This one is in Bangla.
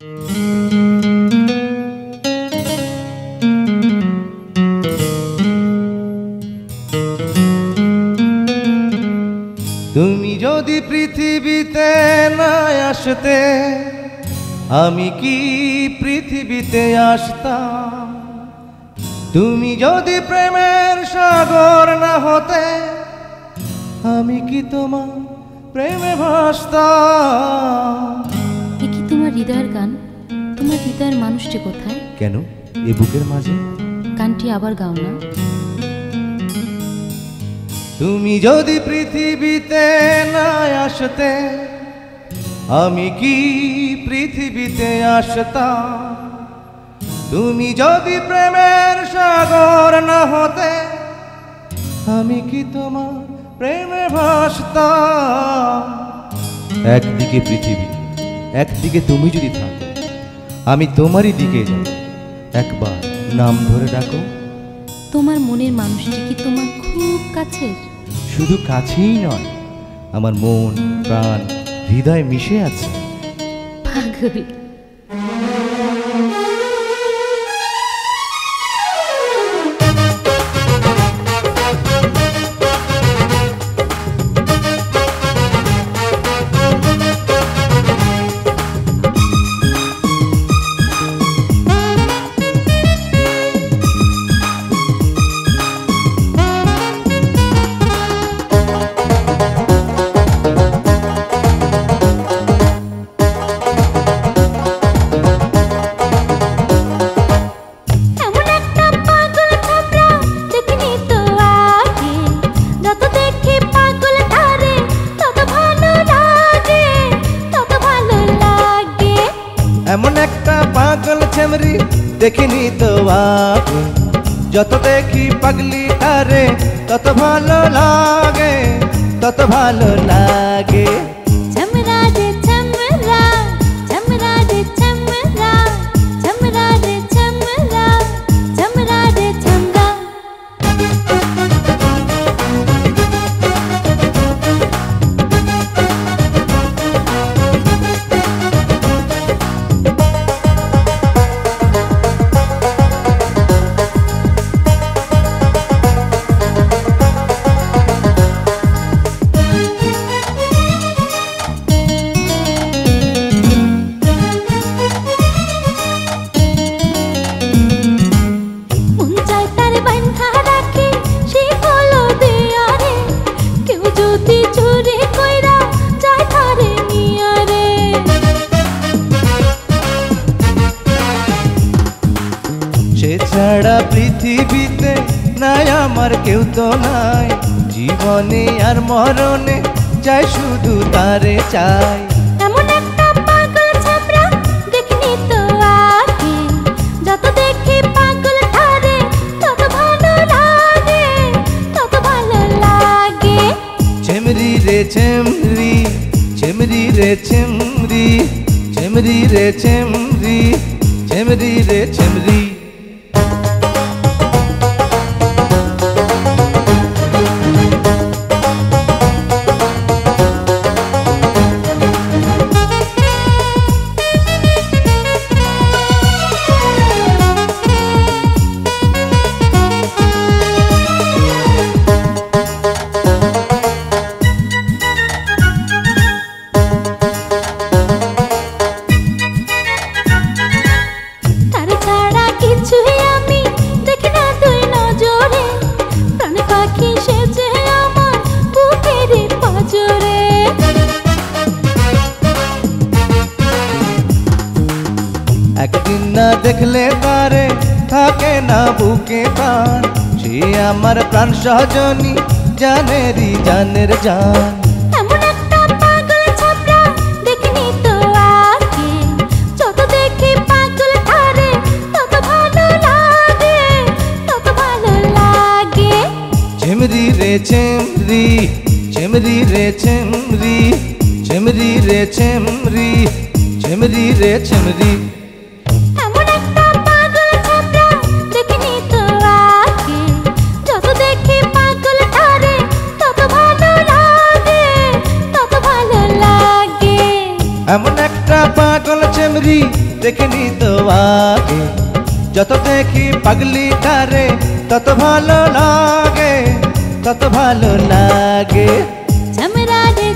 তুমি যদি পৃথিবীতে না আসতে আমি কি পৃথিবীতে আসতাম। তুমি যদি প্রেমের সাগর না হতে আমি কি তোমার প্রেমে ভাসতাম। এ কি তোমার হৃদয়ের গান? তোমার হৃদয়ের মানুষটি কোথায়? কেন এ বুকের মাঝে? গানটি আবার গাও না। তুমি যদি পৃথিবীতে না আসতে আমি কি পৃথিবীতে আসতাম। তুমি যদি প্রেমের সাগর না হতে আমি কি তোমার প্রেমে ভাসতাম। একদিকে পৃথিবী একদিকে তুমি যদি থাকো আমি তোমারই দিকে যাব। একবার নাম ধরে ডাকো। তোমার মনের মানুষটি কি তোমার খুব কাছের? শুধু কাছেই নয়, আমার মন প্রাণ হৃদয় মিশে আছে। পাগল। এমন একটা পাগল ছেমরি দেখিনি তো আগে, যত দেখি পাগলি তারে তত ভালো লাগে, তত ভালো লাগে। ঝমরা রে ঝমরা, ঝমরা রে ঝমরা, ঝমরা রে ঝমরা, ঝমরা রে ঝমরা। সে ছাড়া পৃথিবীতে নাই আমার কেউ তো নাই, জীবনে আর মরণে চাই শুধু তারে চাই। এমন একটা পাগল ছেমরা দেখিনি তো আগে, যত দেখি পাগল তারে তত ভালো লাগে, তত ভালো লাগে। ছেমরি রে ছেমরি, ছেমরি রে ছেমরি, ছেমরি রে ছেমরি, ছেমরি রে ছেমরি। একদিন না দেখলে তারে থাকে না বুকে প্রাণ, সে আমার প্রাণ সজনী জানেরি জানের জান। এমন একটা পাগল ছেমরা দেখিনি তো আগে, যত দেখি পাগল তারে তত ভালো লাগে, তত ভালো লাগে। ছেমরি রে ছেমরি, ছেমরি রে ছেমরি, ছেমরি রে ছেমরি, ছেমরি রে ছেমরি। এমন একটা পাগল ছেমরা দেখিনি তো আগে, যত দেখি পাগল তারে তত ভালো লাগে, তত ভালো লাগে। এমন একটা পাগল ছেমরি দেখিনি তো আগে। যত দেখি পাগলিটারে তত ভালো লাগে, তত ভালো লাগে। चमरा रे